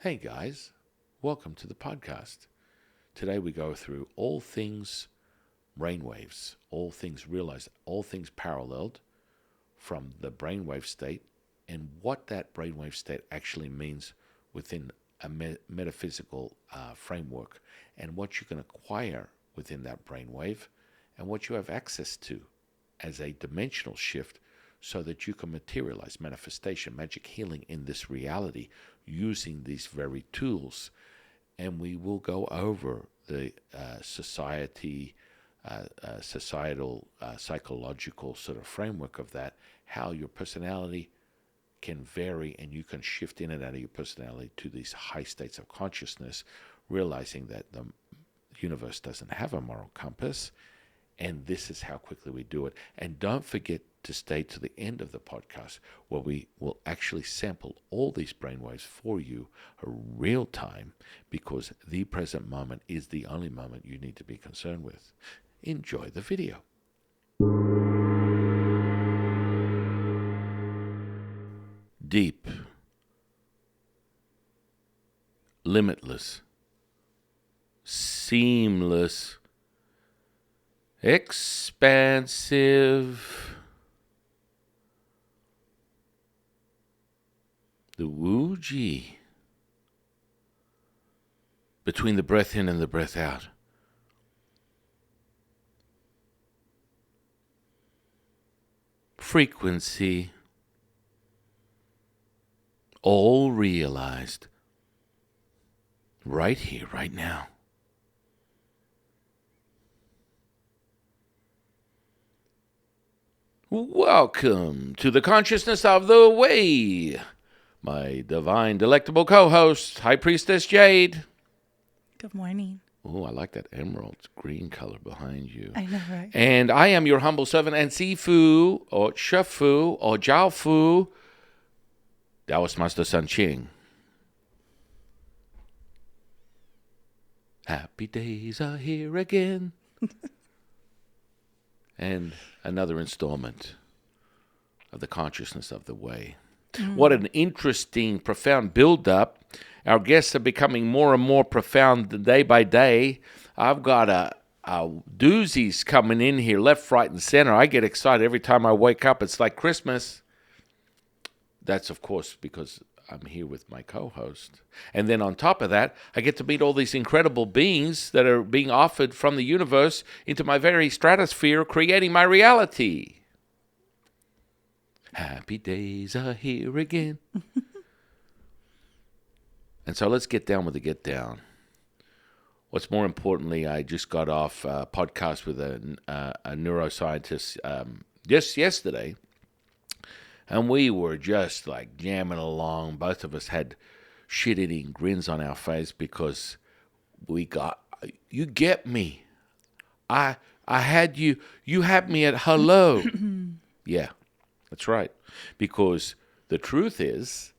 Hey guys, welcome to the podcast. Today we go through all things brainwaves, all things realized, all things paralleled from the brainwave state and what that brainwave state actually means within a metaphysical framework and what you can acquire within that brainwave and what you have access to as a dimensional shift so that you can materialize manifestation, magic healing in this reality using these very tools. And we will go over the societal, psychological sort of framework of that, how your personality can vary and you can shift in and out of your personality to these high states of consciousness, realizing that the universe doesn't have a moral compass. And this is how quickly we do it. And don't forget to stay to the end of the podcast where we will actually sample all these brainwaves for you real time, because the present moment is the only moment you need to be concerned with. Enjoy the video. Deep, limitless, seamless, expansive. The Wu-Ji. Between the breath in and the breath out. Frequency. All realized. Right here, right now. Welcome to the consciousness of the way. My divine, delectable co-host, High Priestess Jade. Good morning. Oh, I like that emerald green color behind you. I know, right? And I am your humble servant and Sifu, or Shifu, or Jiaofu, Taoist Master Sun Qing. Happy days are here again. And another installment of the consciousness of the way. What an interesting, profound build-up. Our guests are becoming more and more profound day by day. I've got a doozies coming in here, left, right, and center. I get excited every time I wake up. It's like Christmas. That's, of course, because I'm here with my co-host. And then on top of that, I get to meet all these incredible beings that are being offered from the universe into my very stratosphere, creating my reality. Happy days are here again. And so let's get down with the get down. What's more importantly, I just got off a podcast with a neuroscientist just yesterday. And we were just like jamming along. Both of us had shit-eating grins on our face because we got, you get me. I had you had me at hello. Yeah, that's right. Because the truth is,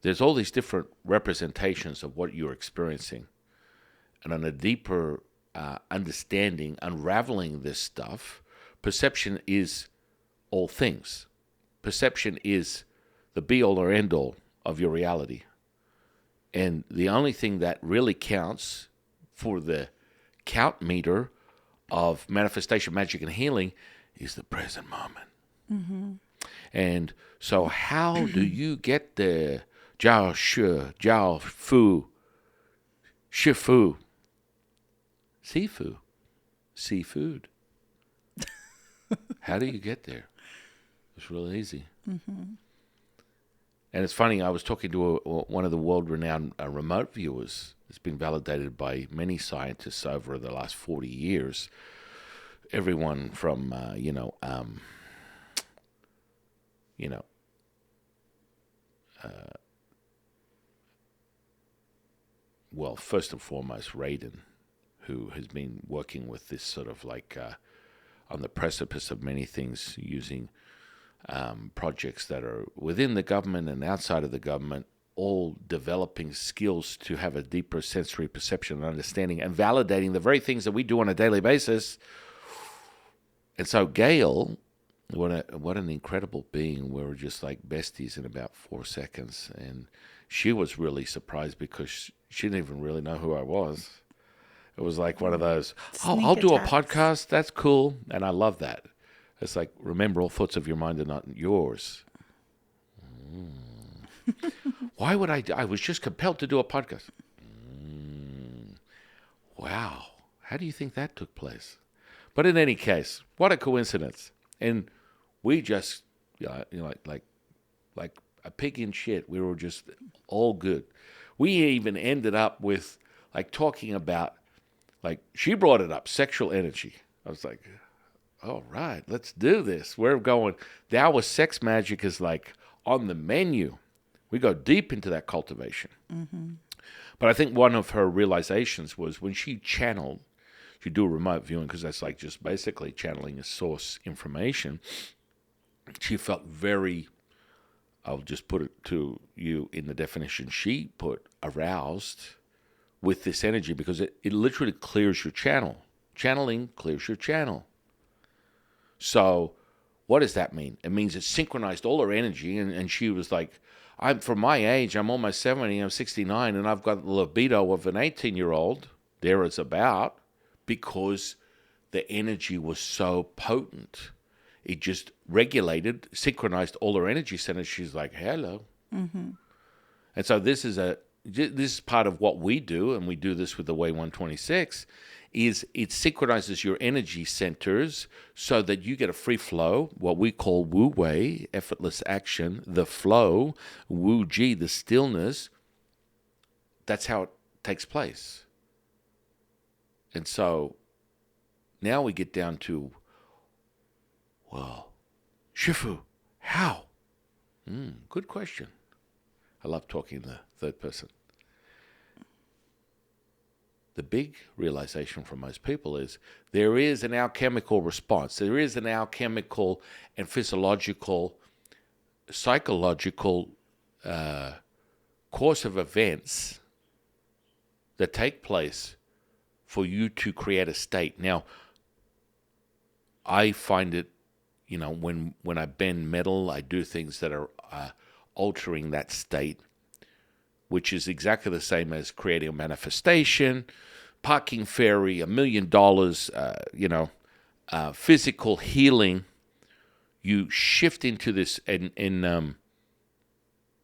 there's all these different representations of what you're experiencing. And on a deeper understanding, unraveling this stuff, perception is all things. Perception is the be-all or end-all of your reality. And the only thing that really counts for the count meter of manifestation, magic, and healing is the present moment. Mm-hmm. And so how do you get there? Jiao Shi, Jiao Fu, Shifu, Sifu, seafood. How do you get there? It's real easy. Mm-hmm. And it's funny, I was talking to one of the world-renowned remote viewers. It's been validated by many scientists over the last 40 years. Everyone from, well, first and foremost, Raiden, who has been working with this sort of like on the precipice of many things using projects that are within the government and outside of the government, all developing skills to have a deeper sensory perception and understanding and validating the very things that we do on a daily basis. And so Gail what an incredible being. We were just like besties in about 4 seconds, and she was really surprised because she didn't even really know who I was. It was like one of those, oh, I'll Sneak do a attacks. podcast. That's cool, and I love that. It's like, remember, all thoughts of your mind are not yours. Why would I? I was just compelled to do a podcast. Wow, how do you think that took place? But in any case, what a coincidence. And we just, like a pig in shit. We were just all good. We even ended up with like talking about, like, she brought it up, sexual energy. I was like, all right, let's do this. We're going. Our sex magic is like on the menu. We go deep into that cultivation. Mm-hmm. But I think one of her realizations was when she channeled, you do a remote viewing because that's like just basically channeling a source information. She felt very, I'll just put it to you in the definition she put, aroused with this energy because it literally clears your channel. Channeling clears your channel. So what does that mean? It means it synchronized all her energy, and she was like, I'm from my age, I'm almost 70, I'm 69, and I've got the libido of an 18-year-old, there is about, because the energy was so potent. It just regulated, synchronized all her energy centers. She's like, hello. Mm-hmm. And so this is part of what we do, and we do this with the Way 126, is it synchronizes your energy centers so that you get a free flow, what we call Wu Wei, effortless action, the flow, Wu Ji, the stillness. That's how it takes place. And so now we get down to, well, Shifu, how? Good question. I love talking in the third person. The big realization for most people is there is an alchemical response. There is an alchemical and physiological, psychological course of events that take place for you to create a state. Now, I find it, when I bend metal, I do things that are altering that state, which is exactly the same as creating a manifestation, parking fairy, $1 million, physical healing. You shift into this, and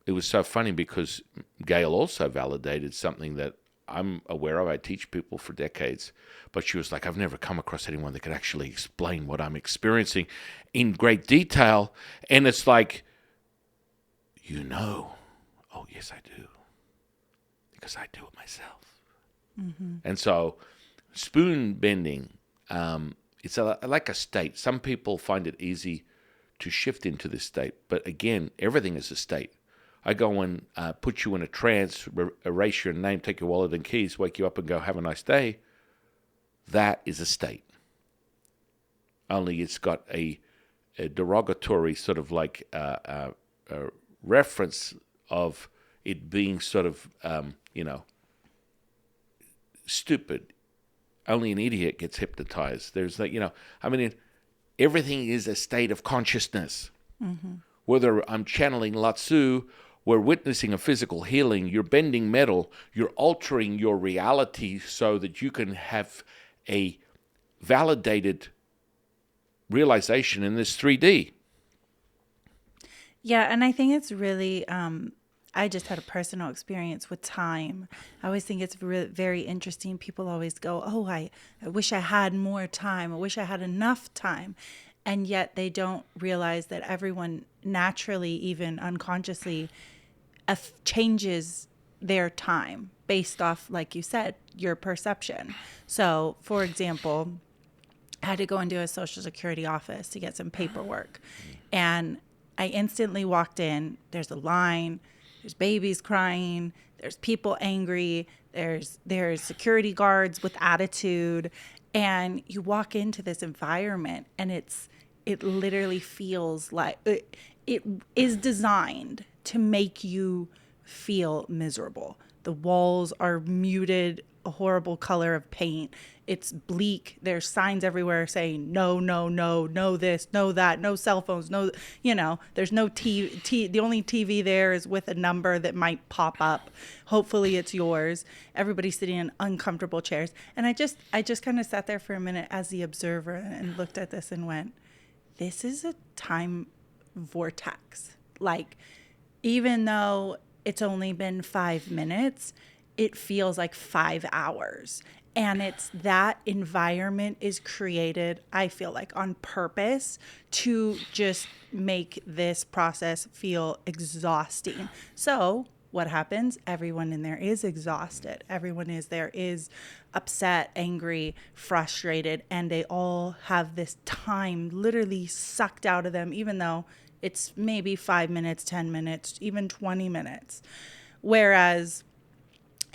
it was so funny because Gail also validated something that I'm aware of. I teach people for decades, but she was like, I've never come across anyone that could actually explain what I'm experiencing in great detail. And it's like, oh, yes, I do. Because I do it myself. Mm-hmm. And so spoon bending, it's like a state. Some people find it easy to shift into this state. But again, everything is a state. I go and put you in a trance, erase your name, take your wallet and keys, wake you up and go, have a nice day. That is a state. Only it's got a derogatory sort of like a reference of it being sort of, stupid. Only an idiot gets hypnotized. There's like, everything is a state of consciousness. Mm-hmm. Whether I'm channeling Latsu, we're witnessing a physical healing, you're bending metal, you're altering your reality so that you can have a validated realization in this 3D. Yeah, and I think it's really, I just had a personal experience with time. I always think it's very interesting. People always go, oh, I wish I had more time. I wish I had enough time. And yet they don't realize that everyone naturally, even unconsciously, changes their time based off, like you said, your perception. So, for example, I had to go into a Social Security office to get some paperwork. And I instantly walked in. There's a line. There's babies crying. There's people angry. There's security guards with attitude. And you walk into this environment, and it literally feels like it is designed to make you feel miserable. The walls are muted a horrible color of paint. It's bleak. There's signs everywhere saying no, no, no, no this, no that, no cell phones, no, there's no TV. The only TV there is with a number that might pop up. Hopefully it's yours. Everybody's sitting in uncomfortable chairs. And I just kind of sat there for a minute as the observer and looked at this and went, this is a time vortex. Like, even though it's only been 5 minutes, it feels like 5 hours. And it's that environment is created, I feel like, on purpose to just make this process feel exhausting. So what happens? Everyone in there is exhausted. Everyone is upset, angry, frustrated, and they all have this time literally sucked out of them, even though it's maybe 5 minutes, 10 minutes, even 20 minutes. Whereas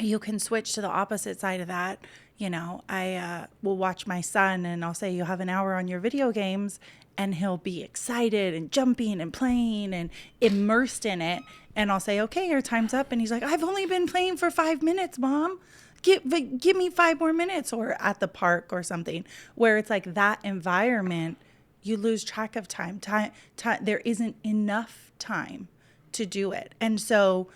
you can switch to the opposite side of that. I will watch my son and I'll say, you have an hour on your video games, and he'll be excited and jumping and playing and immersed in it. And I'll say, okay, your time's up. And he's like, I've only been playing for 5 minutes, Mom. Give me 5 more minutes, or at the park or something, where it's like that environment, you lose track of time. There isn't enough time to do it. And so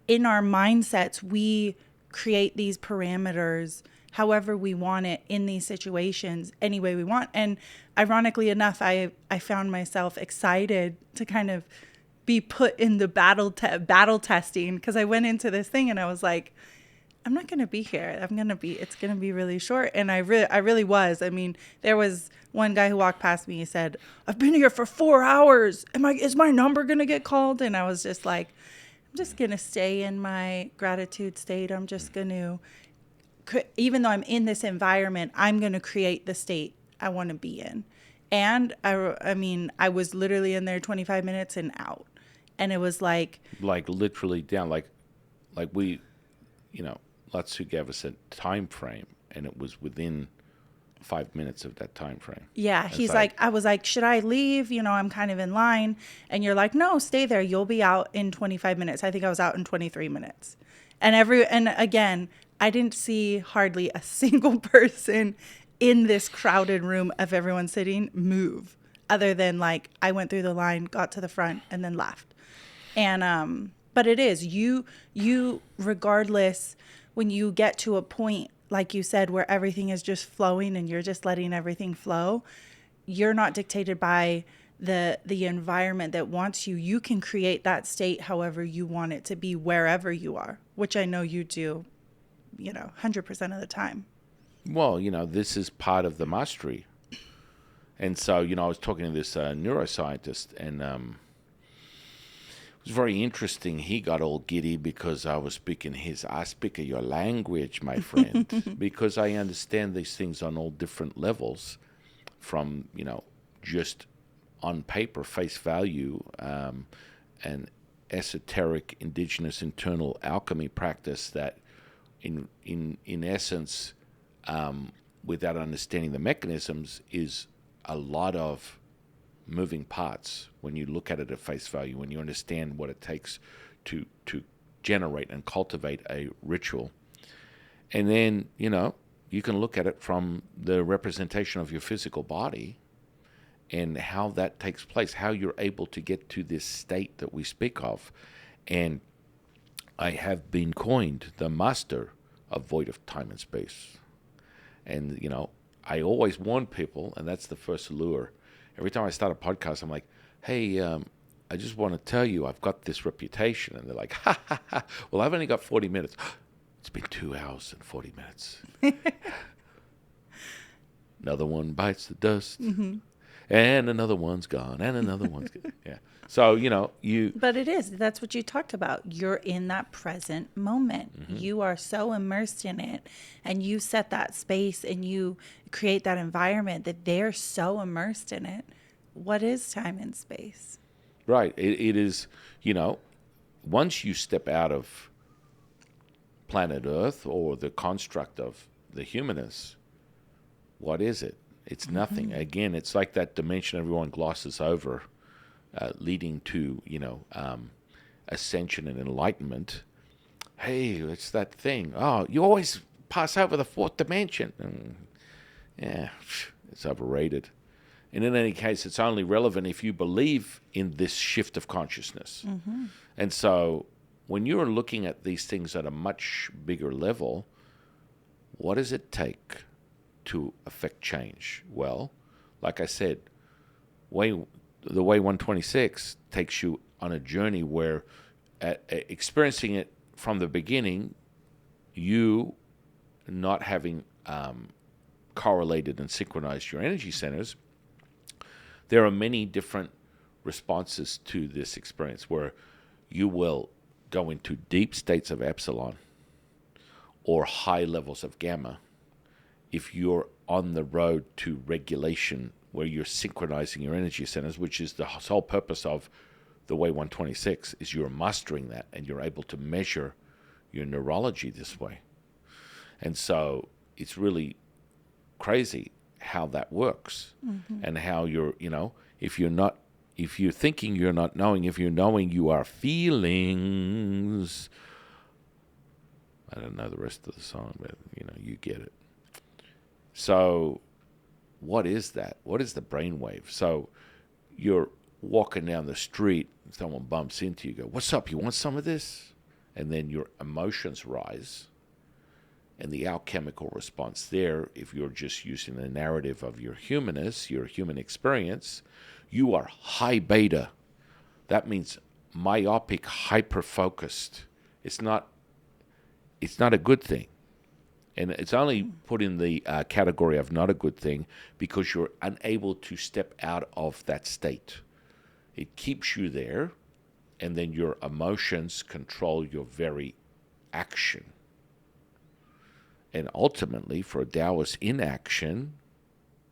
in our mindsets, we create these parameters however we want it in these situations, any way we want. And ironically enough, I found myself excited to kind of be put in the battle testing, because I went into this thing and I was like, I'm not going to be here. It's going to be really short. And I really was. I mean, there was one guy who walked past me. He said, I've been here for 4 hours. Is my number going to get called? And I was just like, I'm just going to stay in my gratitude state. I'm just going to, even though I'm in this environment, I'm going to create the state I want to be in. And I was literally in there 25 minutes and out. And it was like literally down, like we, Latsu gave us a time frame, and it was within 5 minutes of that time frame. Yeah, he's like, I was like, should I leave? I'm kind of in line. And you're like, no, stay there. You'll be out in 25 minutes. I think I was out in 23 minutes. And again, I didn't see hardly a single person in this crowded room of everyone sitting move, other than like I went through the line, got to the front, and then left. And but it is you regardless, when you get to a point, like you said, where everything is just flowing and you're just letting everything flow, you're not dictated by the environment that wants you. You can create that state however you want it to be, wherever you are, which I know you do, 100% of the time. Well, this is part of the mastery. And so, I was talking to this neuroscientist, and it was very interesting. He got all giddy because I speak your language, my friend, because I understand these things on all different levels, from, just on paper, face value, an esoteric indigenous internal alchemy practice that in essence, without understanding the mechanisms, is a lot of moving parts when you look at it at face value, when you understand what it takes to generate and cultivate a ritual. And then, you can look at it from the representation of your physical body and how that takes place, how you're able to get to this state that we speak of. And I have been coined the master of void of time and space. And, I always warn people, and that's the first lure. Every time I start a podcast, I'm like, hey, I just want to tell you I've got this reputation. And they're like, ha, ha, ha. Well, I've only got 40 minutes. It's been 2 hours and 40 minutes. Another one bites the dust. Mm-hmm. And another one's gone. And another one's gone. Yeah. So, But it is. That's what you talked about. You're in that present moment. Mm-hmm. You are so immersed in it. And you set that space and you create that environment that they're so immersed in it. What is time and space? Right. It is, once you step out of planet Earth or the construct of the humanness, what is it? It's nothing. Mm-hmm. Again, it's like that dimension everyone glosses over, leading to, ascension and enlightenment. Hey, it's that thing. Oh, you always pass over the fourth dimension. Yeah, it's overrated. And in any case, it's only relevant if you believe in this shift of consciousness. Mm-hmm. And so when you're looking at these things at a much bigger level, what does it take to affect change? Well, like I said, the way 126 takes you on a journey where experiencing it from the beginning, you not having correlated and synchronized your energy centers, there are many different responses to this experience where you will go into deep states of epsilon or high levels of gamma if you're on the road to regulation where you're synchronizing your energy centers, which is the sole purpose of the way 126, is you're mastering that and you're able to measure your neurology this way. And so it's really crazy how that works. Mm-hmm. And how you're, if you're thinking you're not knowing, if you're knowing you are feelings. I don't know the rest of the song, but you get it. So what is that? What is the brainwave? So you're walking down the street, someone bumps into you, go, "What's up? You want some of this?" And then your emotions rise. And the alchemical response there, if you're just using the narrative of your humanness, your human experience, you are high beta. That means myopic, hyper-focused. It's not a good thing. And it's only put in the category of not a good thing because you're unable to step out of that state. It keeps you there, and then your emotions control your very action. And ultimately, for a Taoist, inaction,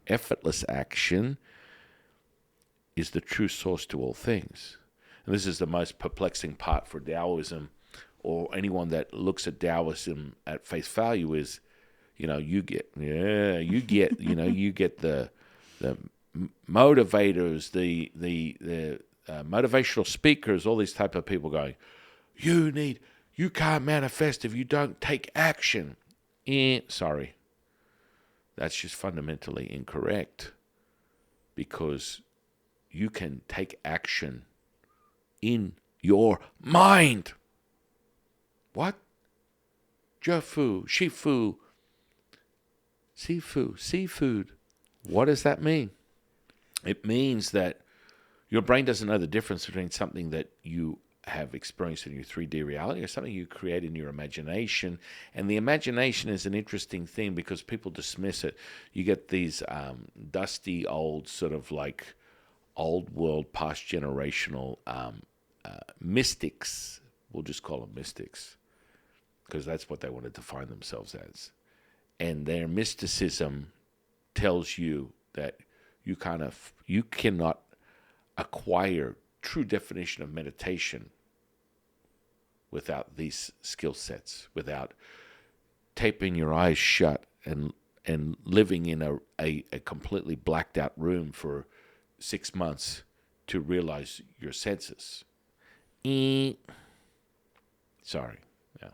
effortless action, is the true source to all things. And this is the most perplexing part for Taoism, or anyone that looks at Taoism at face value, is, you get the motivators, the motivational speakers, all these type of people going, you can't manifest if you don't take action. Sorry. That's just fundamentally incorrect, because you can take action in your mind. What? Jofu, Shifu, Sifu, seafood. What does that mean? It means that your brain doesn't know the difference between something that you have experienced in your 3D reality or something you create in your imagination. And the imagination is an interesting thing because people dismiss it. You get these dusty old sort of like old world, past generational mystics. We'll just call them mystics because that's what they want to define themselves as. And their mysticism tells you that you cannot acquire true definition of meditation without these skill sets, without taping your eyes shut and living in a completely blacked out room for 6 months to realize your senses. Sorry. Yeah.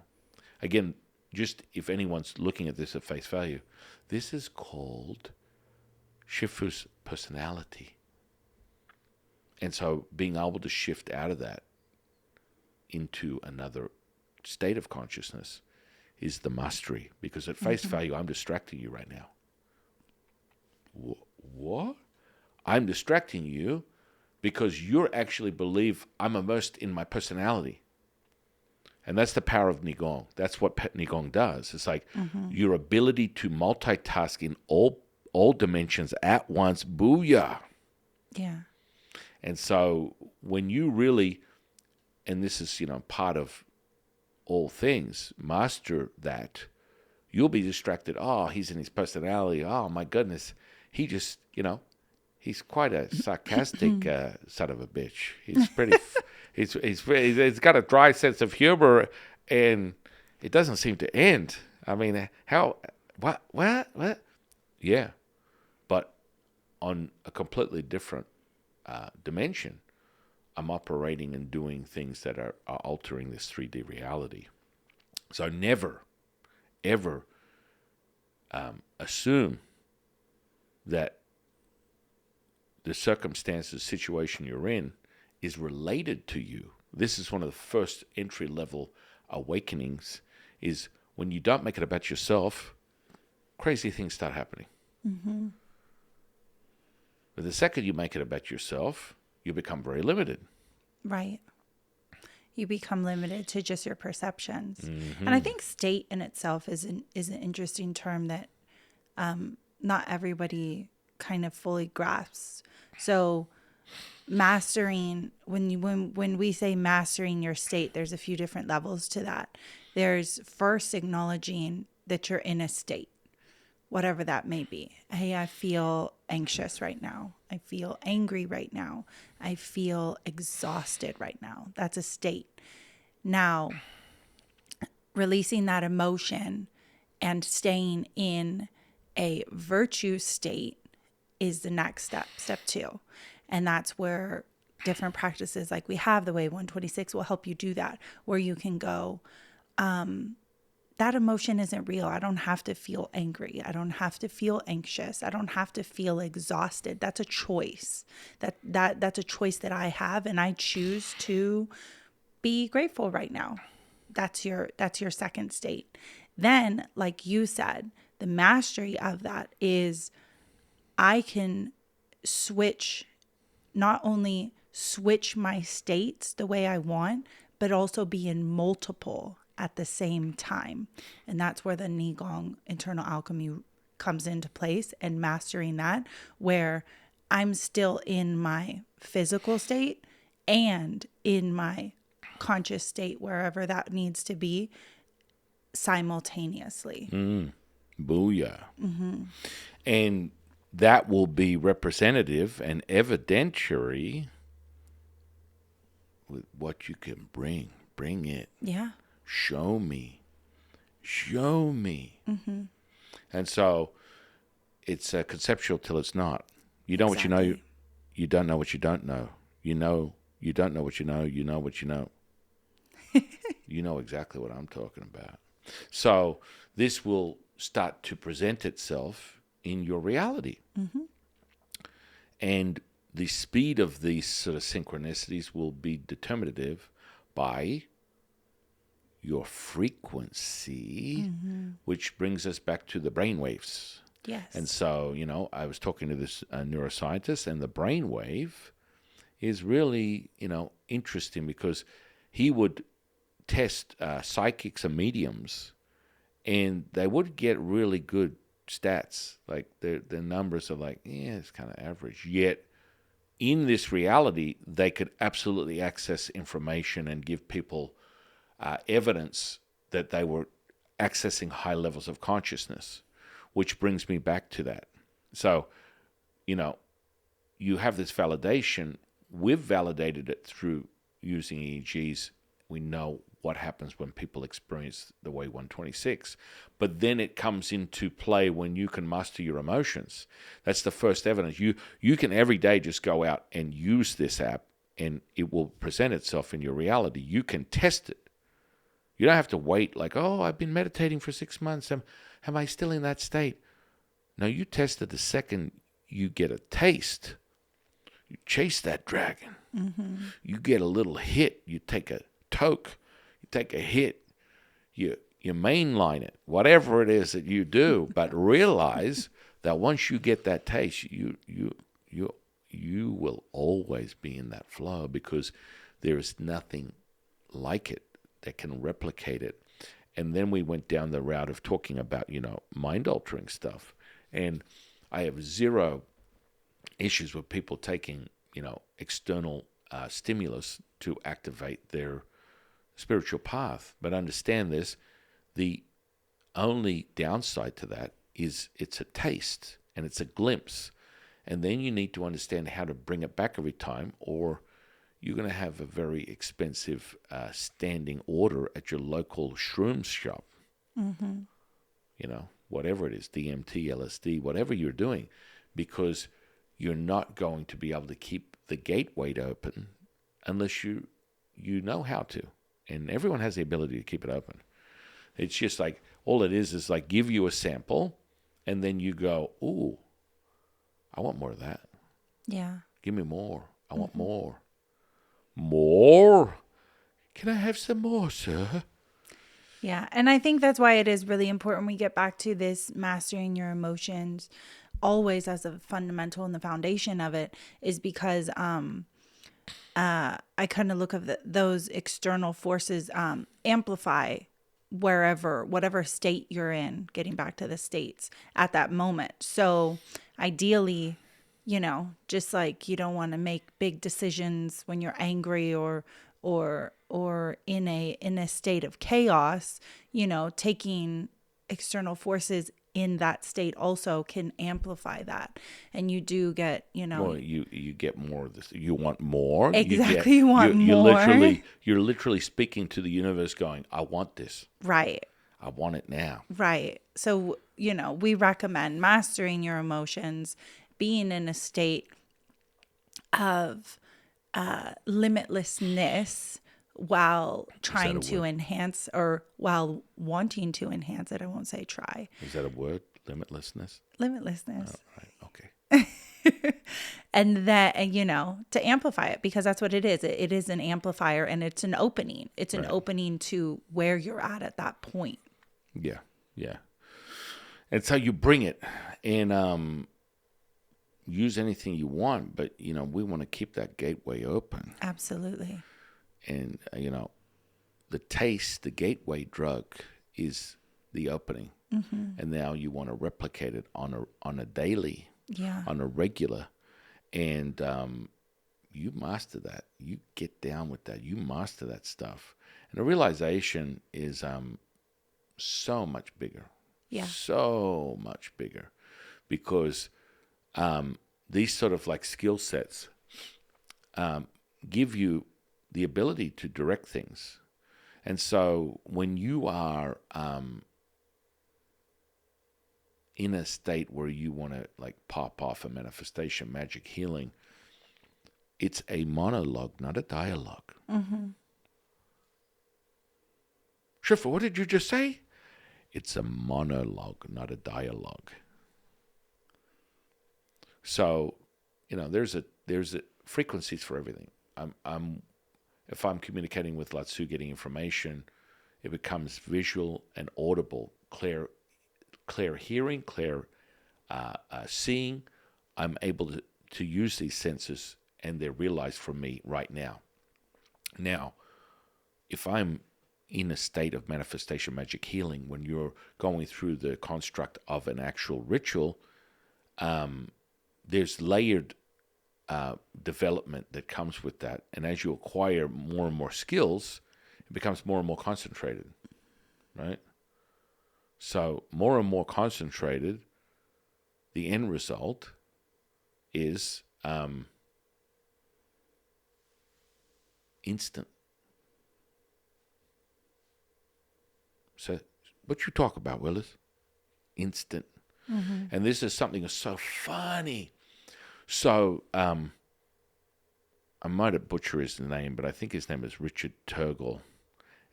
Again, just if anyone's looking at this at face value, this is called Shifu's personality. And so being able to shift out of that into another state of consciousness is the mastery. Because at face value, I'm distracting you right now. What? I'm distracting you because you actually believe I'm immersed in my personality. And that's the power of Qigong. That's what Qigong does. It's like your ability to multitask in all dimensions at once. Booyah. Yeah. And so when you really, and this is, part of all things, master that, you'll be distracted. Oh, he's in his personality. Oh, my goodness. He just, he's quite a sarcastic son of a bitch. He's pretty, he's got a dry sense of humor, and it doesn't seem to end. I mean, what? Yeah. But on a completely different dimension, I'm operating and doing things that are altering this 3D reality. So never, ever assume that the circumstances, situation you're in is related to you. This is one of the first entry-level awakenings, is when you don't make it about yourself, crazy things start happening. Mm-hmm. But the second you make it about yourself, you become very limited. Right. You become limited to just your perceptions. Mm-hmm. And I think state in itself is an interesting term that not everybody kind of fully grasps. So mastering, when we say mastering your state, there's a few different levels to that. There's first acknowledging that you're in a state, whatever that may be. Hey, I feel anxious right now. I feel angry right now. I feel exhausted right now. That's a state. Now, releasing that emotion and staying in a virtue state is the next step, step 2. And that's where different practices like we have, the Way 126, will help you do that, where you can go, that emotion isn't real. I don't have to feel angry. I don't have to feel anxious. I don't have to feel exhausted. That's a choice. That's a choice that I have, and I choose to be grateful right now. That's your second state. Then, like you said, the mastery of that is I can not only switch my states the way I want, but also be in multiple at the same time. And that's where the Nigong internal alchemy comes into place, and mastering that, where I'm still in my physical state and in my conscious state, wherever that needs to be, simultaneously. Booyah. Mm-hmm. And that will be representative and evidentiary with what you can bring. Bring it. Yeah. Show me. Mm-hmm. And so it's conceptual till it's not. You know what you know. You don't know what you don't know. You know you don't know what you know. You know what you know. You know exactly what I'm talking about. So this will start to present itself in your reality. Mm-hmm. And the speed of these sort of synchronicities will be determinative by your frequency, which brings us back to the brainwaves. Yes. And so, I was talking to this neuroscientist, and the brainwave is really, interesting, because he would test psychics and mediums, and they would get really good stats. Like the numbers are like, it's kind of average. Yet in this reality, they could absolutely access information and give people evidence that they were accessing high levels of consciousness, which brings me back to that. So, you have this validation. We've validated it through using EEGs. We know what happens when people experience the Way 126. But then it comes into play when you can master your emotions. That's the first evidence. You can every day just go out and use this app, and it will present itself in your reality. You can test it. You don't have to wait like, I've been meditating for 6 months. Am I still in that state? No, you test it the second you get a taste. You chase that dragon. Mm-hmm. You get a little hit. You take a toke. You take a hit. You mainline it. Whatever it is that you do, but realize that once you get that taste, you will always be in that flow, because there is nothing like it that can replicate it. And then we went down the route of talking about, mind-altering stuff. And I have zero issues with people taking, external stimulus to activate their spiritual path. But understand this, the only downside to that is it's a taste and it's a glimpse. And then you need to understand how to bring it back every time, or you're going to have a very expensive standing order at your local shrooms shop. Mm-hmm. Whatever it is, DMT, LSD, whatever you're doing, because you're not going to be able to keep the gateway open unless you know how to. And everyone has the ability to keep it open. It's just like, all it is like give you a sample, and then you go, ooh, I want more of that. Yeah. Give me more. I want more. More? Can I have some more, sir? Yeah. And I think that's why it is really important we get back to this mastering your emotions always as a fundamental and the foundation of it is because I kind of look at those external forces amplify whatever state you're in, getting back to the states at that moment. So ideally, just like you don't want to make big decisions when you're angry or in a state of chaos, taking external forces in that state also can amplify that. And you do get, Well, you get more of this. You want more. exactly, you want you more. you're literally speaking to the universe, going, "I want this. Right. I want it now." Right. So, we recommend mastering your emotions, being in a state of limitlessness while trying to word? enhance or while wanting to enhance it. I won't say try. Is that a word? Limitlessness? Limitlessness. Right. Okay. And that, to amplify it, because that's what it is. It is an amplifier and it's an opening. It's an opening to where you're at that point. Yeah. Yeah. It's how you bring it. And use anything you want, but, we want to keep that gateway open. Absolutely. And, the gateway drug is the opening. Mm-hmm. And now you want to replicate it on a daily, on a regular. And you master that. You get down with that. You master that stuff. And the realization is so much bigger. Yeah. So much bigger. Because these sort of like skill sets give you the ability to direct things. And so when you are in a state where you want to like pop off a manifestation, magic, healing, it's a monologue, not a dialogue. Mm-hmm. Schiffer, what did you just say? It's a monologue, not a dialogue. So, there's a frequencies for everything. If I'm communicating with Latsu, getting information, it becomes visual and audible, clear hearing, clear seeing. I'm able to use these senses, and they're realized for me right now. Now, if I'm in a state of manifestation, magic, healing, when you're going through the construct of an actual ritual, there's layered development that comes with that. And as you acquire more and more skills, it becomes more and more concentrated, right? So more and more concentrated, the end result is instant. So what you talk about, Willis? Instant. Mm-hmm. And this is something that's so funny. So I might have butchered his name, but I think his name is Richard Turgle.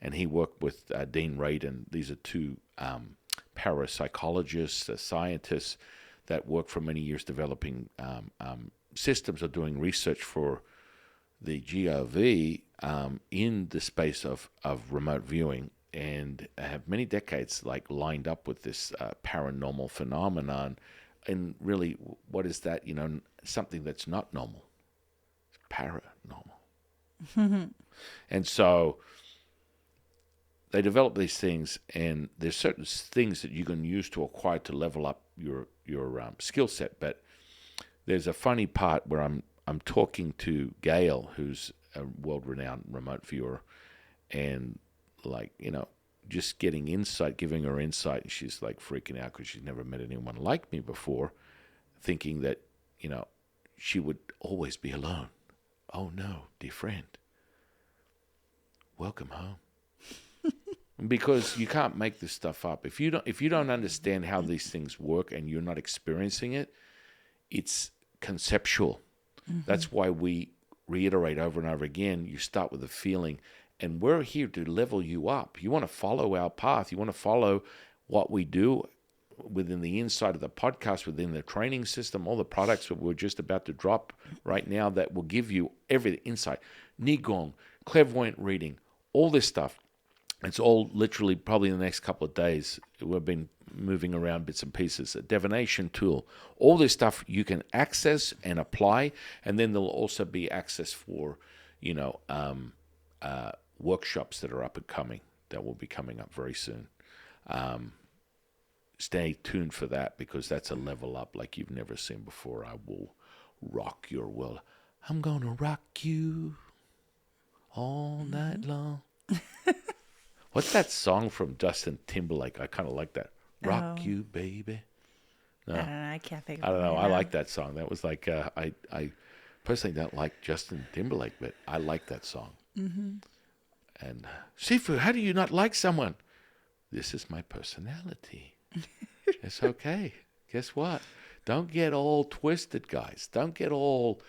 And he worked with Dean Radin. These are two parapsychologists, scientists that worked for many years developing systems or doing research for the GOV in the space of remote viewing, and have many decades like lined up with this paranormal phenomenon. And really, what is that? Something that's not normal. It's paranormal. And so they develop these things, and there's certain things that you can use to acquire to level up your skill set. But there's a funny part where I'm talking to Gail, who's a world-renowned remote viewer, and just getting insight, giving her insight, and she's like freaking out because she's never met anyone like me before, thinking that she would always be alone. Oh no, dear friend, welcome home. Because you can't make this stuff up. If you don't understand how these things work and you're not experiencing it, it's conceptual. Mm-hmm. That's why we reiterate over and over again, you start with a feeling, and we're here to level you up. You want to follow our path. You want to follow what we do. within the inside of the podcast, within the training system, all the products that we're just about to drop right now that will give you every insight. Qigong, clairvoyant reading, all this stuff. It's all literally probably in the next couple of days. We've been moving around bits and pieces. A divination tool. All this stuff you can access and apply, and then there'll also be access for, workshops that are up and coming that will be coming up very soon. Stay tuned for that because that's a level up like you've never seen before. I will rock your world. I'm going to rock you all night long. What's that song from Justin Timberlake? I kind of like that. Rock you, baby. No, I don't know. I can't think of I don't know. it I now. like that song. That was like, I personally don't like Justin Timberlake, but I like that song. Mm-hmm. And Sifu, how do you not like someone? This is my personality. It's okay. Guess what? Don't get all twisted, guys. Don't get all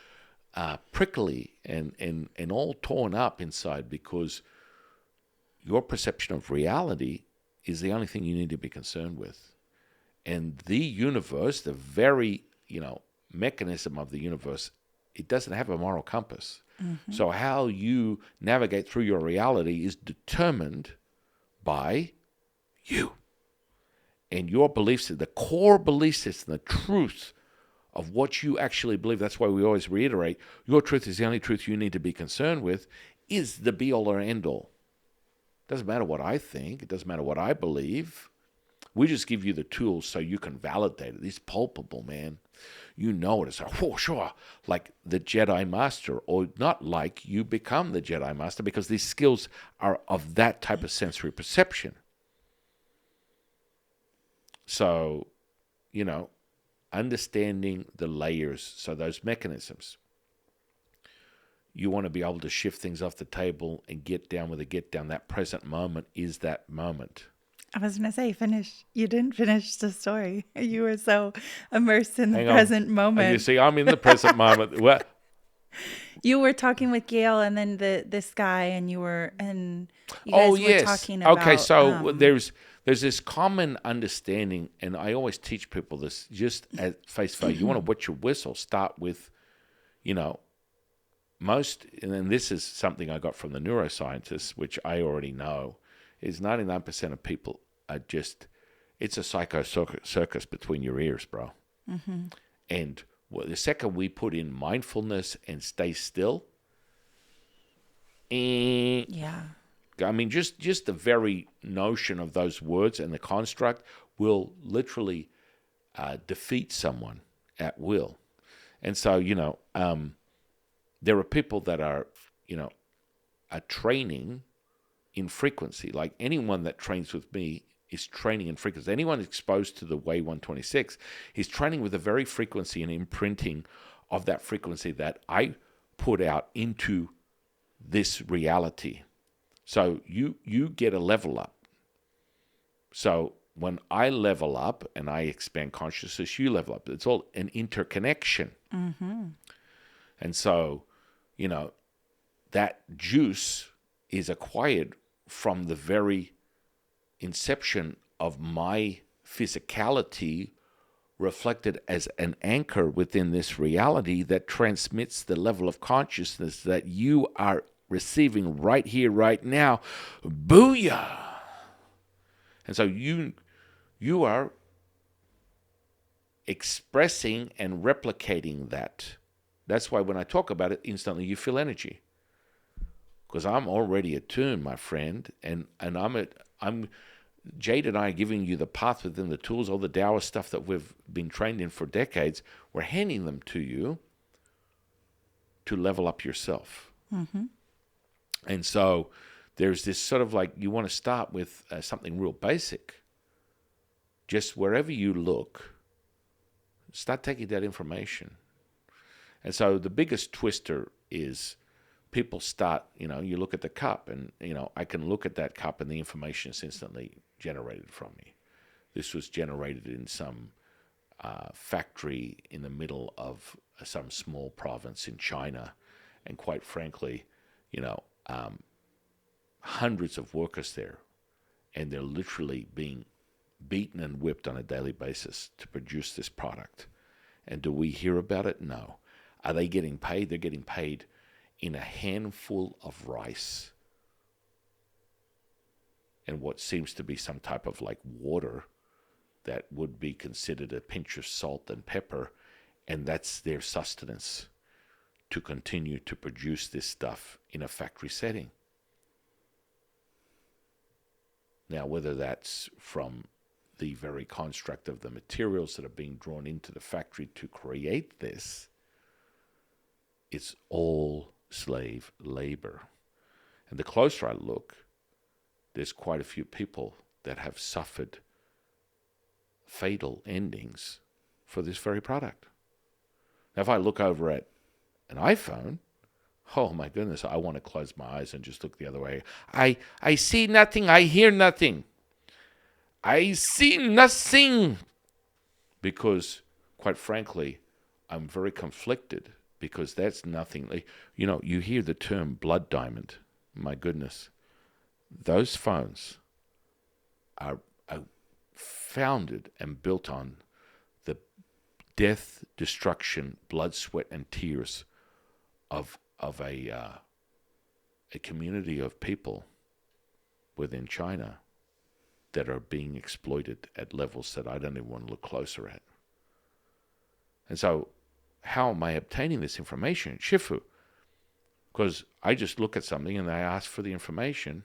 prickly and all torn up inside because your perception of reality is the only thing you need to be concerned with. And the universe, the very, mechanism of the universe, it doesn't have a moral compass. Mm-hmm. So how you navigate through your reality is determined by you. And your beliefs, the core belief system, the truth of what you actually believe, that's why we always reiterate, your truth is the only truth you need to be concerned with, is the be-all or end-all. Doesn't matter what I think. It doesn't matter what I believe. We just give you the tools so you can validate it. It's palpable, man. You know it. It's like, oh, sure, like the Jedi Master, or not like you become the Jedi Master because these skills are of that type of sensory perception. So, understanding the layers, so those mechanisms. You want to be able to shift things off the table and get down with a get down. That present moment is that moment. I was going to say, finish. You didn't finish the story. You were so immersed in the Hang on. present moment. You see, I'm in the present moment. What? You were talking with Gail and then this guy, and you guys were talking about. Okay, so there's this common understanding, and I always teach people this just at face value. You want to wet your whistle, start with, most, and then this is something I got from the neuroscientists, which I already know, is 99% of people are just, it's a psycho circus between your ears, bro. Mm-hmm. And the second we put in mindfulness and stay still, yeah. I mean, just the very notion of those words and the construct will literally defeat someone at will. And so, there are people that are training in frequency. Like anyone that trains with me is training in frequency. Anyone exposed to the Way 126 is training with the very frequency and imprinting of that frequency that I put out into this reality. So you get a level up. So when I level up and I expand consciousness, you level up. It's all an interconnection. Mm-hmm. And so, that juice is acquired from the very inception of my physicality reflected as an anchor within this reality that transmits the level of consciousness that you are receiving right here, right now. Booyah! And so you are expressing and replicating that. That's why when I talk about it, instantly you feel energy. Because I'm already attuned, my friend, and I'm Jade and I are giving you the path within the tools, all the Taoist stuff that we've been trained in for decades. We're handing them to you to level up yourself. Mm-hmm. And so there's this sort of like, you want to start with something real basic. Just wherever you look, start taking that information. And so the biggest twister is people start, you look at the cup and, I can look at that cup and the information is instantly generated from me. This was generated in some factory in the middle of some small province in China. And quite frankly, hundreds of workers there. And they're literally being beaten and whipped on a daily basis to produce this product. And do we hear about it? No. Are they getting paid? They're getting paid in a handful of rice and what seems to be some type of like water that would be considered a pinch of salt and pepper, and that's their sustenance to continue to produce this stuff in a factory setting. Now, whether that's from the very construct of the materials that are being drawn into the factory to create this, it's all slave labor. And the closer I look, there's quite a few people that have suffered fatal endings for this very product. Now, if I look over at an iPhone, oh my goodness, I want to close my eyes and just look the other way. I see nothing, I hear nothing. I see nothing. Because, quite frankly, I'm very conflicted because that's nothing. You know, you hear the term blood diamond. My goodness. Those phones are founded and built on the death, destruction, blood, sweat, and tears of a community of people within China that are being exploited at levels that I don't even want to look closer at. And so, how am I obtaining this information? Shifu. Because I just look at something and I ask for the information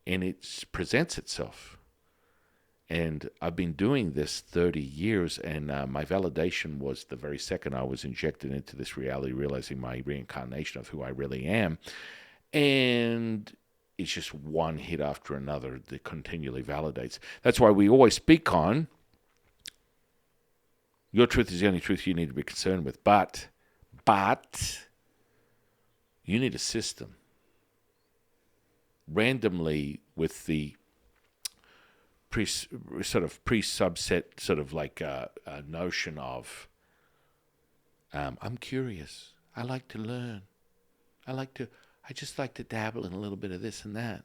and it presents itself. And I've been doing this 30 years, and my validation was the very second I was injected into this reality, realizing my reincarnation of who I really am. And it's just one hit after another that continually validates. That's why we always speak on, your truth is the only truth you need to be concerned with. But you need a system. Randomly with the pre-subset sort of like a notion of I'm curious. I like to learn. I just like to dabble in a little bit of this and that.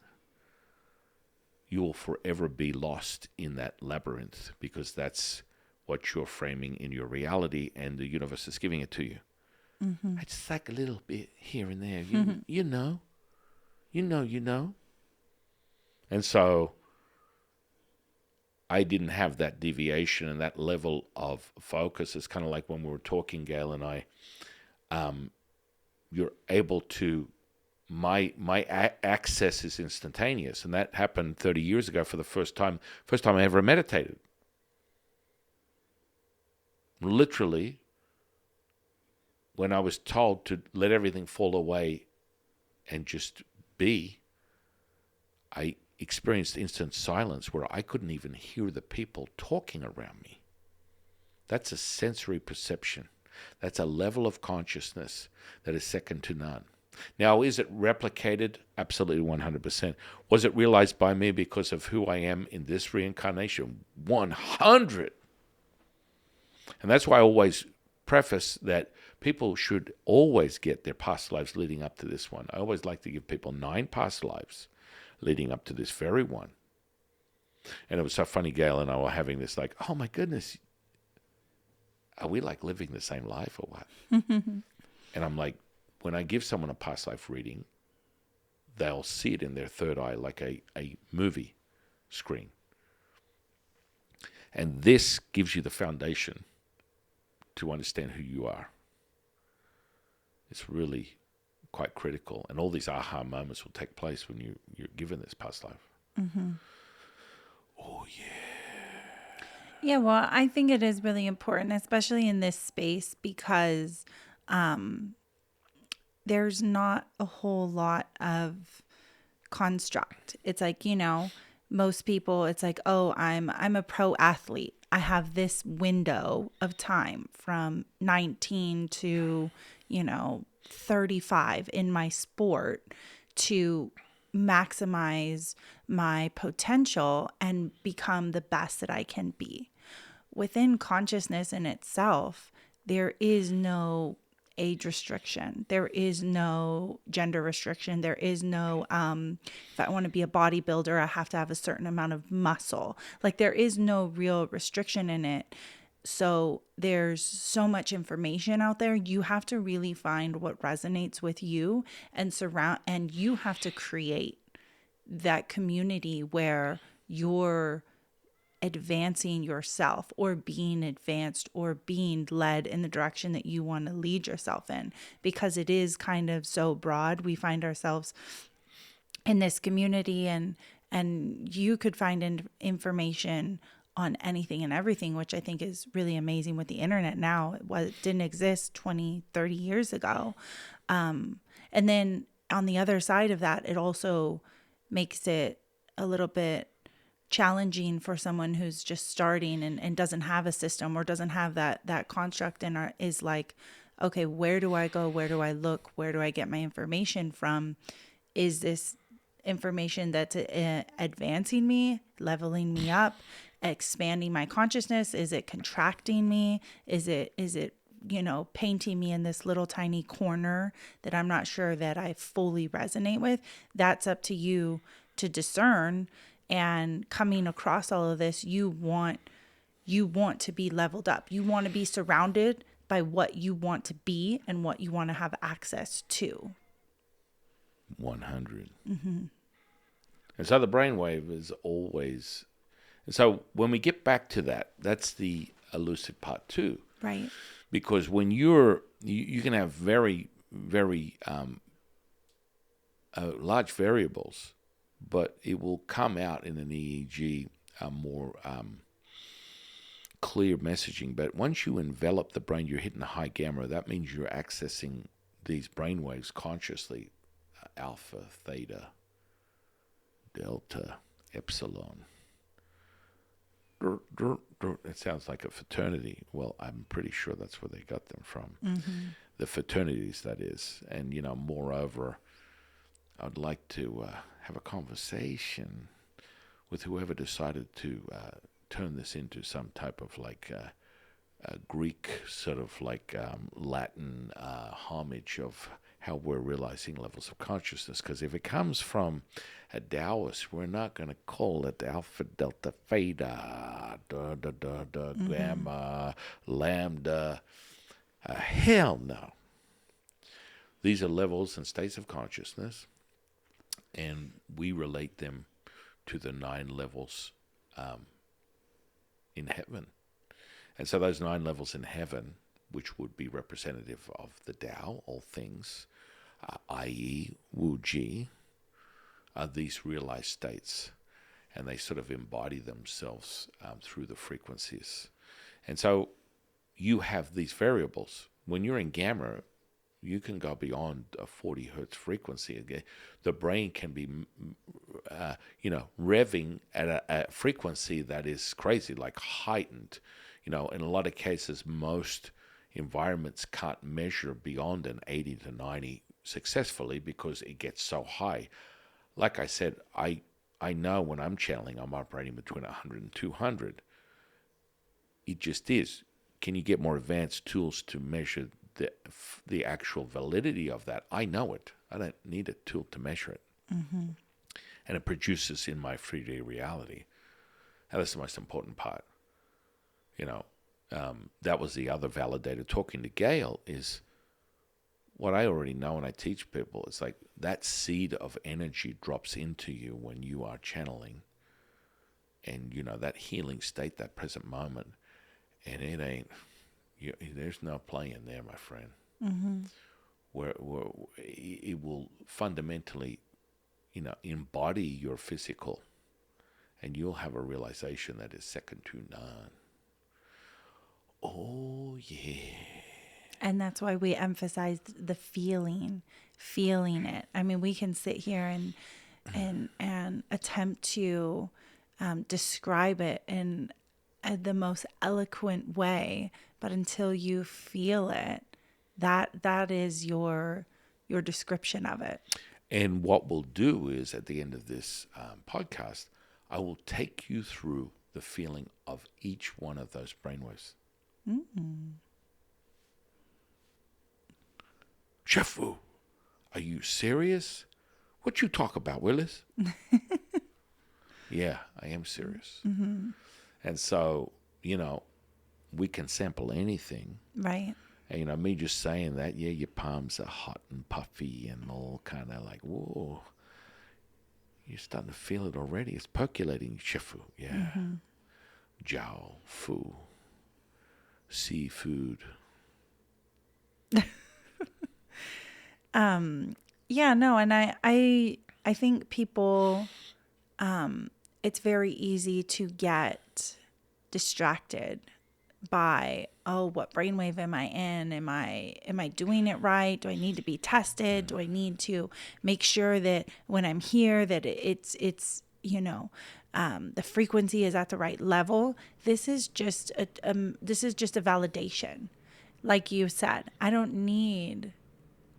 You will forever be lost in that labyrinth because that's what you're framing in your reality, and the universe is giving it to you. Mm-hmm. I just like a little bit here and there. You know. And so I didn't have that deviation and that level of focus. It's kind of like when we were talking, Gail and I, you're able to, my access is instantaneous. And that happened 30 years ago for the first time I ever meditated. Literally, when I was told to let everything fall away and just be, I experienced instant silence where I couldn't even hear the people talking around me. That's a sensory perception. That's a level of consciousness that is second to none. Now, is it replicated? Absolutely 100%. Was it realized by me because of who I am in this reincarnation? 100. And that's why I always preface that people should always get their past lives leading up to this one. I always like to give people 9 past lives leading up to this very one. And it was so funny, Gail and I were having this like, oh my goodness, are we like living the same life or what? And I'm like, when I give someone a past life reading, they'll see it in their third eye like a movie screen. And this gives you the foundation to understand who you are. It's really quite critical. And all these aha moments will take place when you're given this past life. Mm-hmm. Oh, yeah. Yeah, well, I think it is really important, especially in this space, because there's not a whole lot of construct. It's like, most people, it's like, oh, I'm a pro athlete. I have this window of time from 19 to, 35 in my sport to maximize my potential and become the best that I can be. Within consciousness in itself, there is no age restriction. There is no gender restriction. There is no, if I want to be a bodybuilder, I have to have a certain amount of muscle. Like, there is no real restriction in it. So there's so much information out there. You have to really find what resonates with you and and you have to create that community where you're advancing yourself or being advanced or being led in the direction that you want to lead yourself in, because it is kind of so broad. We find ourselves in this community, and you could find information on anything and everything, which I think is really amazing with the internet now. It didn't exist 20, 30 years ago. And then on the other side of that, it also makes it a little bit challenging for someone who's just starting and doesn't have a system or doesn't have that construct and is like, okay, where do I go? Where do I look? Where do I get my information from? Is this information that's advancing me, leveling me up, expanding my consciousness? Is it contracting me? Is it painting me in this little tiny corner that I'm not sure that I fully resonate with? That's up to you to discern. And coming across all of this, you want to be leveled up. You want to be surrounded by what you want to be and what you want to have access to. 100. Mm-hmm. And so the brainwave is always... And so when we get back to that, that's the elusive part too. Right. Because when you can have very, very large variables, but it will come out in an EEG more clear messaging. But once you envelop the brain, you're hitting the high gamma. That means you're accessing these brain waves consciously, alpha, theta, delta, epsilon. It sounds like a fraternity. Well, I'm pretty sure that's where they got them from. Mm-hmm. The fraternities, that is. And, moreover, I'd like to have a conversation with whoever decided to turn this into some type of like a Greek sort of like Latin homage of how we're realizing levels of consciousness. Because if it comes from a Taoist, we're not going to call it alpha, delta, theta, gamma, lambda. Hell no. These are levels and states of consciousness, and we relate them to the 9 levels in heaven. And so those 9 levels in heaven, which would be representative of the Tao, all things, i.e. Wu Ji, are these realized states. And they sort of embody themselves through the frequencies. And so you have these variables. When you're in gamma, you can go beyond a 40 hertz frequency. The brain can be, revving at a frequency that is crazy, like heightened. In a lot of cases, most environments can't measure beyond an 80 to 90 successfully because it gets so high. Like I said, I know when I'm channeling, I'm operating between 100 and 200. It just is. Can you get more advanced tools to measure the actual validity of that? I know it. I don't need a tool to measure it. Mm-hmm. And it produces in my 3D reality. And that's the most important part. That was the other validator. Talking to Gail is what I already know and I teach people. It's like that seed of energy drops into you when you are channeling. And, that healing state, that present moment. And it ain't... there's no playing there, my friend. Mm-hmm. Where it will fundamentally, embody your physical, and you'll have a realization that is second to none. Oh yeah. And that's why we emphasized the feeling it. I mean, we can sit here and attempt to describe it in the most eloquent way, but until you feel it, that is your description of it. And what we'll do is at the end of this podcast, I will take you through the feeling of each one of those brainwaves. Mm-hmm. Chefu, are you serious? What you talk about, Willis? Yeah, I am serious. Mm-hmm. And so, we can sample anything. Right. And, me just saying that, yeah, your palms are hot and puffy and all kind of like, whoa. You're starting to feel it already. It's percolating, Chefu. Yeah. Mm-hmm. Jiao, fu, seafood. Yeah, no, and I think people, it's very easy to get distracted by, oh, what brainwave am I in? Am I doing it right? Do I need to be tested? Do I need to make sure that when I'm here that it's the frequency is at the right level? This is just a validation. Like you said, I don't need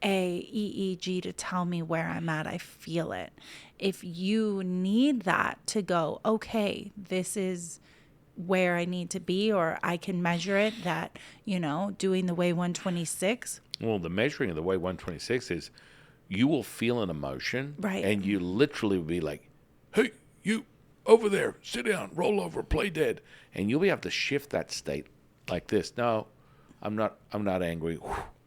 a EEG to tell me where I'm at. I feel it. If you need that to go, okay, this is where I need to be, or I can measure it, that, doing the way 126. Well, the measuring of the way 126 is you will feel an emotion, Right. and you literally will be like, hey, you over there, sit down, roll over, play dead. And you'll be able to shift that state like this. No, I'm not angry.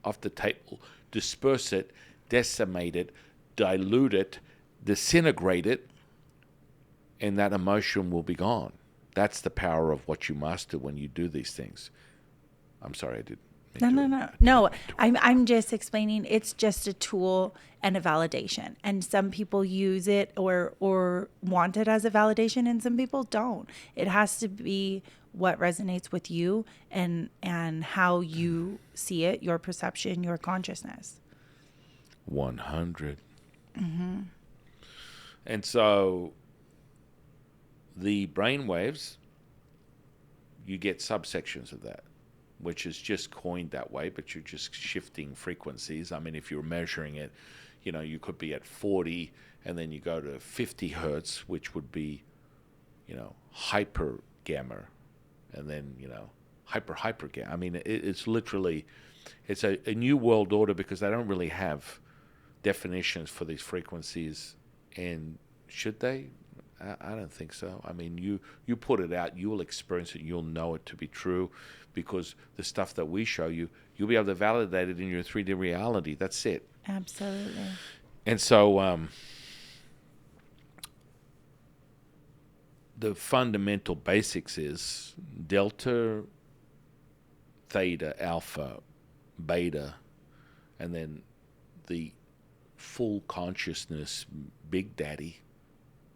Off the table. Disperse it, decimate it, dilute it, disintegrate it, and that emotion will be gone. That's the power of what you master when you do these things. I'm sorry, I didn't. No. I'm just explaining. It's just a tool and a validation, and some people use it or want it as a validation, and some people don't. It has to be what resonates with you and how you see it, your perception, your consciousness. 100. Mm-hmm. And so the brain waves, you get subsections of that, which is just coined that way, but you're just shifting frequencies. I mean, if you're measuring it, you could be at 40 and then you go to 50 hertz, which would be, hyper gamma. And then, hyper gamma. I mean, it's literally, it's a new world order because they don't really have definitions for these frequencies. And should they? I don't think so. I mean, you put it out, you will experience it, you'll know it to be true, because the stuff that we show you, you'll be able to validate it in your 3D reality. That's it. Absolutely. And so the fundamental basics is delta, theta, alpha, beta, and then the full consciousness, Big Daddy,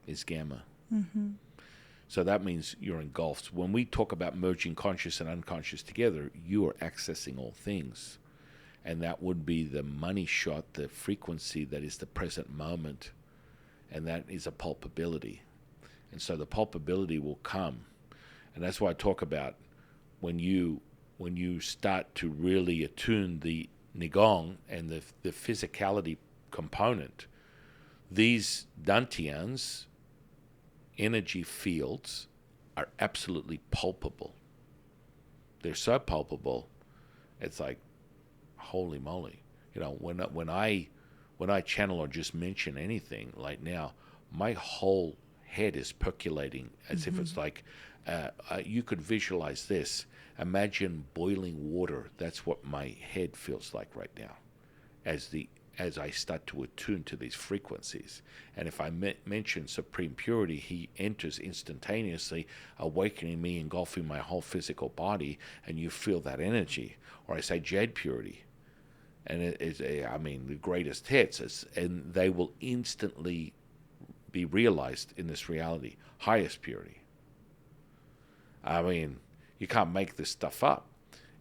is gamma. Mm-hmm. So that means you're engulfed. When we talk about merging conscious and unconscious together, you are accessing all things. And that would be the money shot, the frequency that is the present moment. And that is a palpability. And so the palpability will come. And that's why I talk about when you start to really attune the Nigong and the physicality component, these dantians, energy fields, are absolutely palpable. They're so palpable, it's like, holy moly. When I channel or just mention anything like now, my whole head is percolating as if it's like, you could visualize this. Imagine boiling water. That's what my head feels like right now as I start to attune to these frequencies. And if I mention supreme purity, he enters instantaneously, awakening me, engulfing my whole physical body, and you feel that energy. Or I say jade purity, and the greatest hits, and they will instantly be realized in this reality. Highest purity. I mean, you can't make this stuff up.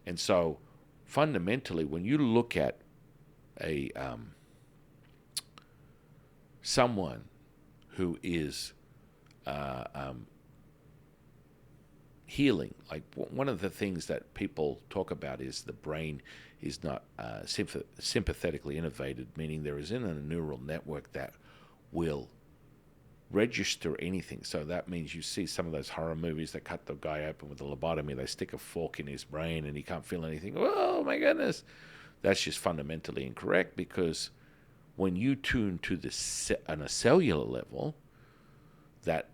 And so, fundamentally, when you look at someone who is healing, like one of the things that people talk about is the brain is not sympathetically innervated, meaning there isn't a neural network that will register anything. So that means you see some of those horror movies that cut the guy open with a lobotomy, they stick a fork in his brain and he can't feel anything. Oh my goodness. That's just fundamentally incorrect, because when you tune to on a cellular level, that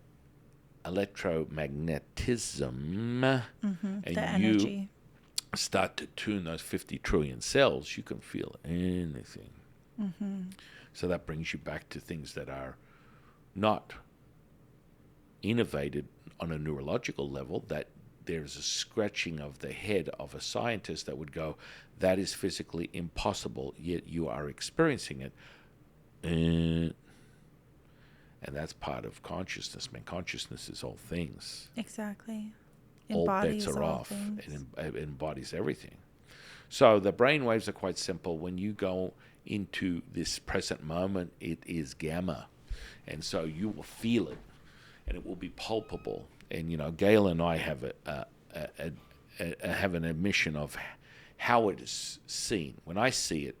electromagnetism, and The you energy. start to tune those 50 trillion cells, you can feel anything. So that brings you back to things that are not innovated on a neurological level, that there's a scratching of the head of a scientist that would go, that is physically impossible, yet you are experiencing it. And that's part of consciousness, man. Consciousness is all things. Exactly. All bets Embodies are all off. things. It embodies everything. So the brain waves are quite simple. When you go into this present moment, it is gamma. And so you will feel it, and it will be palpable. And, Gail and I have have an admission of how it is seen. When I see it,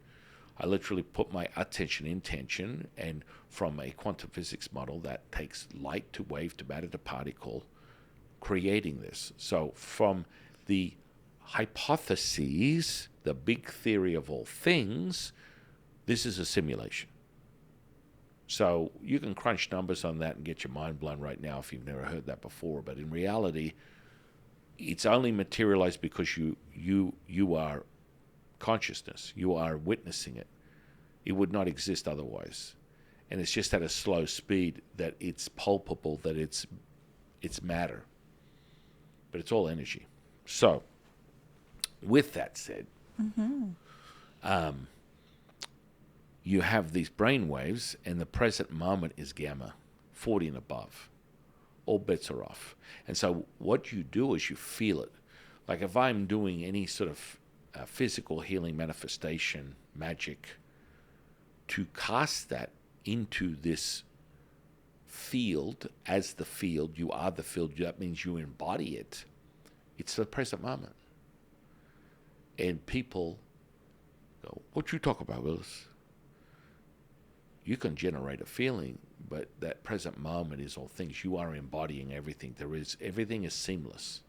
I literally put my attention, intention, and from a quantum physics model that takes light to wave to matter to particle, creating this. So from the hypotheses, the big theory of all things, this is a simulation. So you can crunch numbers on that and get your mind blown right now if you've never heard that before. But in reality, it's only materialized because you are consciousness. You are witnessing it. It would not exist otherwise. And it's just at a slow speed that it's palpable, that it's matter. But it's all energy. So, with that said, you have these brain waves, and the present moment is gamma, 40 and above. All bets are off. And so what you do is you feel it. Like if I'm doing any sort of physical healing manifestation, magic, to cast that into this field, as the field, you are the field, that means you embody it. It's the present moment. And people go, what you talk about, Willis? You can generate a feeling, but that present moment is all things. You are embodying everything. Everything is seamless.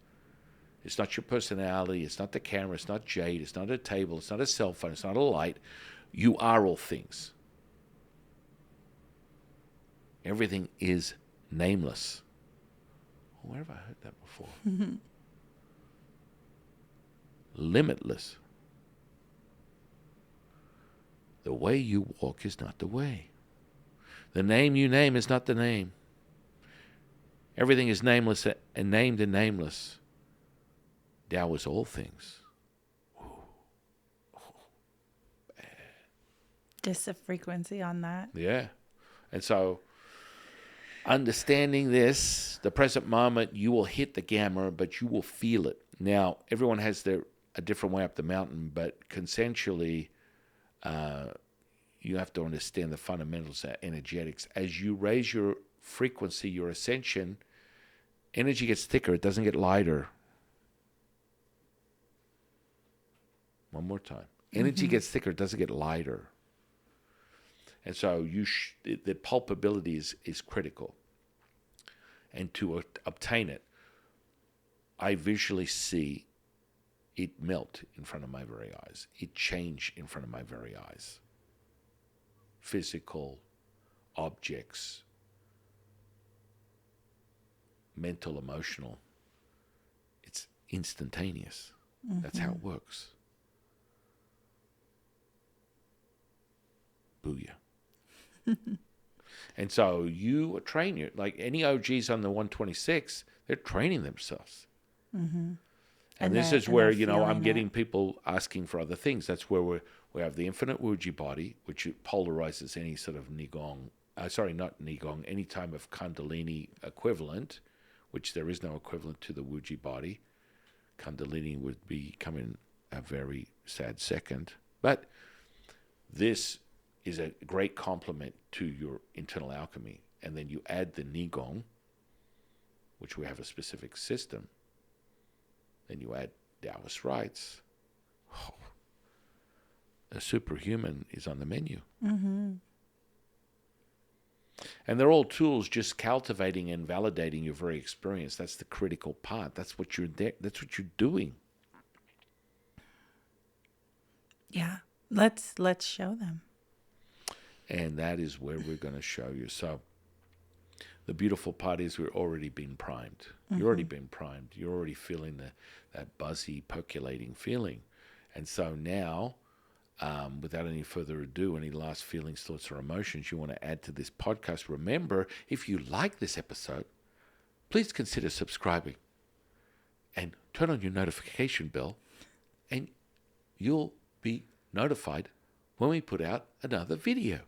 It's not your personality. It's not the camera. It's not Jade. It's not a table. It's not a cell phone. It's not a light. You are all things. Everything is nameless. Where have I heard that before? Limitless. The way you walk is not the way. The name you name is not the name. Everything is nameless and named and nameless. Tao is all things. Just a frequency on that. Yeah. And so, understanding this, the present moment, you will hit the gamma, but you will feel it. Now, everyone has a different way up the mountain, but consensually, you have to understand the fundamentals of energetics. As you raise your frequency, your ascension, energy gets thicker. It doesn't get lighter. One more time. Energy gets thicker. It doesn't get lighter. And so the palpability is critical. And to obtain it, I visually see it melt in front of my very eyes. It change in front of my very eyes. Physical objects, mental, emotional. It's instantaneous. That's how it works. Booyah. And so you train your, like any OGs on the 126, they're training themselves. And this is where, I'm getting people asking for other things. That's where we have the infinite Wuji body, which polarizes any sort of Nigong, any type of Kundalini equivalent, which there is no equivalent to the Wuji body. Kundalini would be coming a very sad second. But this is a great complement to your internal alchemy. And then you add the Nigong, which we have a specific system. Then you add Taoist rites. Oh, a superhuman is on the menu. And they're all tools just cultivating and validating your very experience. That's the critical part. That's what you're doing. Yeah. Let's show them. And that is where we're going to show you. So the beautiful part is we're already been primed. You're already been primed. You're already feeling that buzzy, percolating feeling. And so now, without any further ado, any last feelings, thoughts, or emotions you want to add to this podcast, remember, if you like this episode, please consider subscribing and turn on your notification bell, and you'll be notified when we put out another video.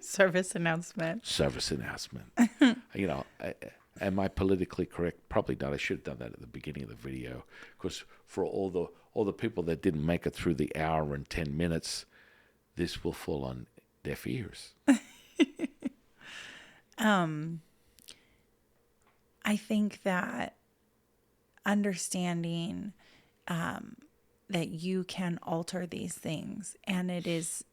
Service announcement. Service announcement. Am I politically correct? Probably not. I should have done that at the beginning of the video, because for all the people that didn't make it through the hour and 10 minutes, this will fall on deaf ears. I think that understanding that you can alter these things, and it is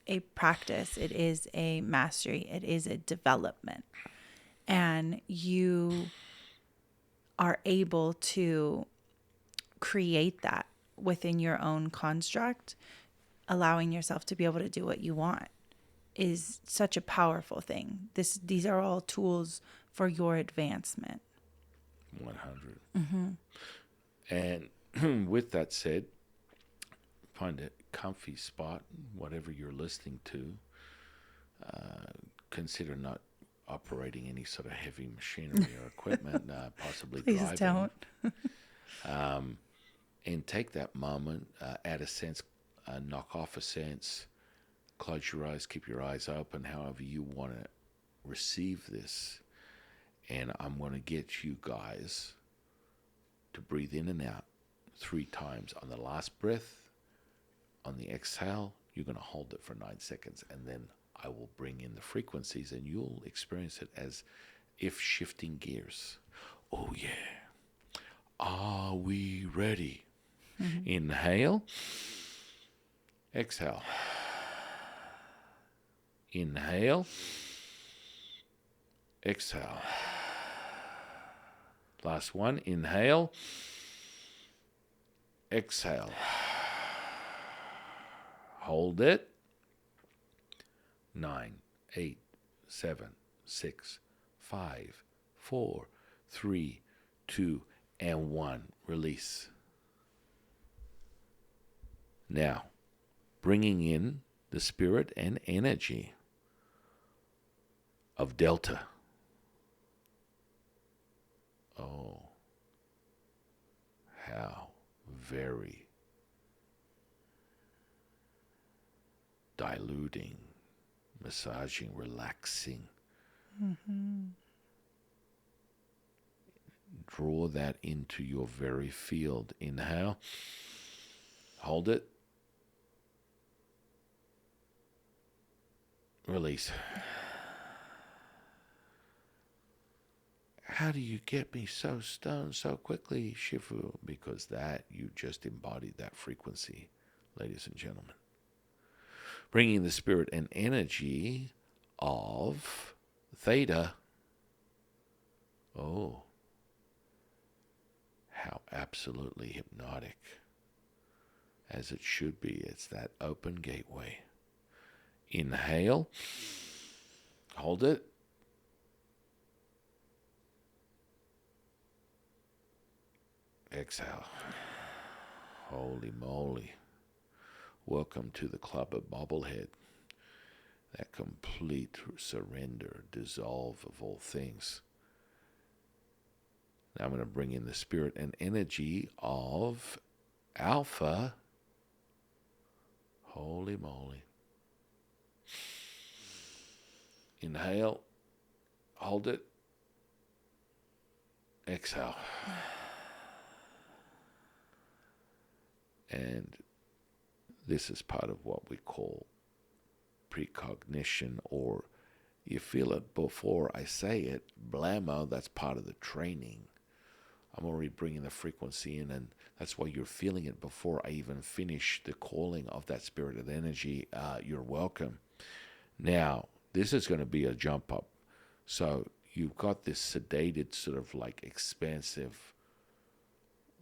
a practice, it is a mastery, it is a development, and you are able to create that within your own construct. Allowing yourself to be able to do what you want is such a powerful thing. These are all tools for your advancement. 100. And with that said, find a comfy spot, whatever you're listening to. Consider not operating any sort of heavy machinery or equipment, possibly Please driving. don't. And take that moment, add a sense, knock off a sense, close your eyes, keep your eyes open, however you want to receive this. And I'm going to get you guys to breathe in and out 3 times. On the last breath, on the exhale, you're going to hold it for 9 seconds, and then I will bring in the frequencies, and you'll experience it as if shifting gears. Oh, yeah. Are we ready? Inhale. Exhale. Inhale. Exhale. Last one. Inhale. Exhale. Hold it. 9, 8, 7, 6, 5, 4, 3, 2, and 1. Release. Now, bringing in the spirit and energy of Delta. Oh, how very diluting, massaging, relaxing. Draw that into your very field. Inhale. Hold it. Release. How do you get me so stoned so quickly, Shifu? Because you just embodied that frequency, ladies and gentlemen. Bringing the spirit and energy of Theta. Oh, how absolutely hypnotic. As it should be. It's that open gateway. Inhale. Hold it. Exhale. Holy moly. Welcome to the club of bobblehead. That complete surrender, dissolve of all things. Now I'm going to bring in the spirit and energy of Alpha. Holy moly. Inhale. Hold it. Exhale. And this is part of what we call precognition, or you feel it before I say it. Blammo, that's part of the training. I'm already bringing the frequency in, and that's why you're feeling it before I even finish the calling of that spirited energy. You're welcome. Now, this is going to be a jump up. So you've got this sedated, sort of like expansive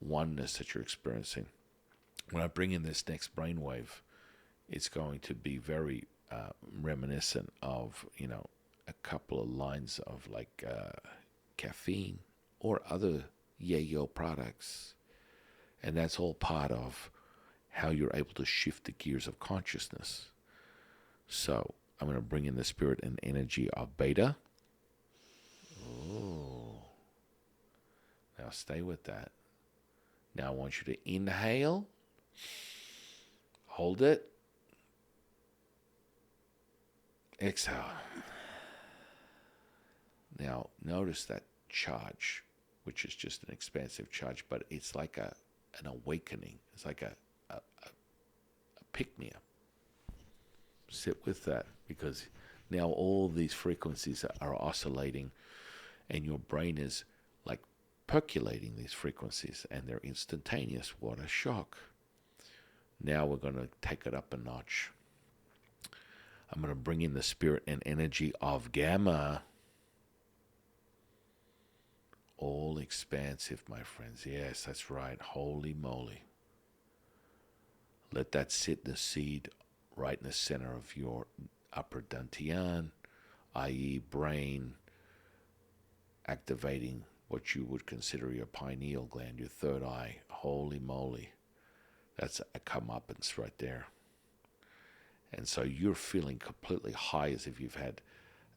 oneness that you're experiencing. when I bring in this next brainwave, it's going to be very reminiscent of, a couple of lines of like caffeine or other yayo products. And that's all part of how you're able to shift the gears of consciousness. So I'm going to bring in the spirit and energy of beta. Oh. Now stay with that. Now I want you to inhale. Hold it. Exhale. Now notice that charge, which is just an expansive charge, but it's like an awakening. It's like a pick-me-up. Sit with that, because now all these frequencies are oscillating, and your brain is like percolating these frequencies, and they're instantaneous. What a shock. Now we're going to take it up a notch. I'm going to bring in the spirit and energy of gamma. All expansive, my friends. Yes, that's right. Holy moly. Let that sit in the seed right in the center of your upper dantian, i.e. brain, activating what you would consider your pineal gland, your third eye. Holy moly. That's a comeuppance right there. And so you're feeling completely high, as if you've had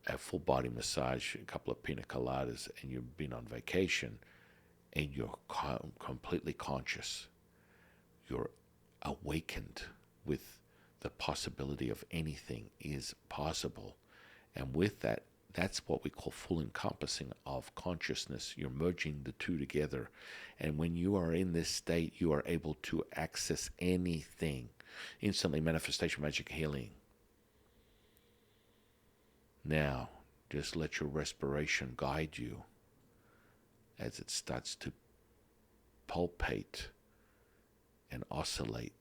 a full body massage, a couple of pina coladas, and you've been on vacation, and you're completely conscious. You're awakened with the possibility of anything is possible. And with that, that's what we call full encompassing of consciousness. You're merging the two together. And when you are in this state, you are able to access anything. Instantly, manifestation, magic, healing. Now, just let your respiration guide you as it starts to pulsate and oscillate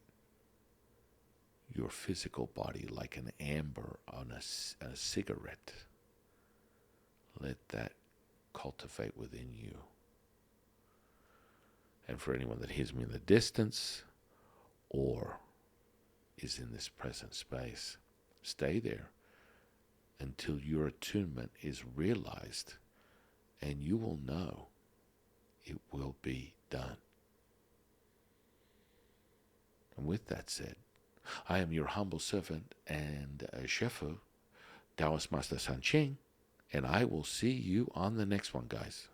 your physical body like an amber on a cigarette. Let that cultivate within you. And for anyone that hears me in the distance or is in this present space, stay there until your attunement is realized, and you will know it will be done. And with that said, I am your humble servant and Shefu, Taoist Master San Qing, and I will see you on the next one, guys.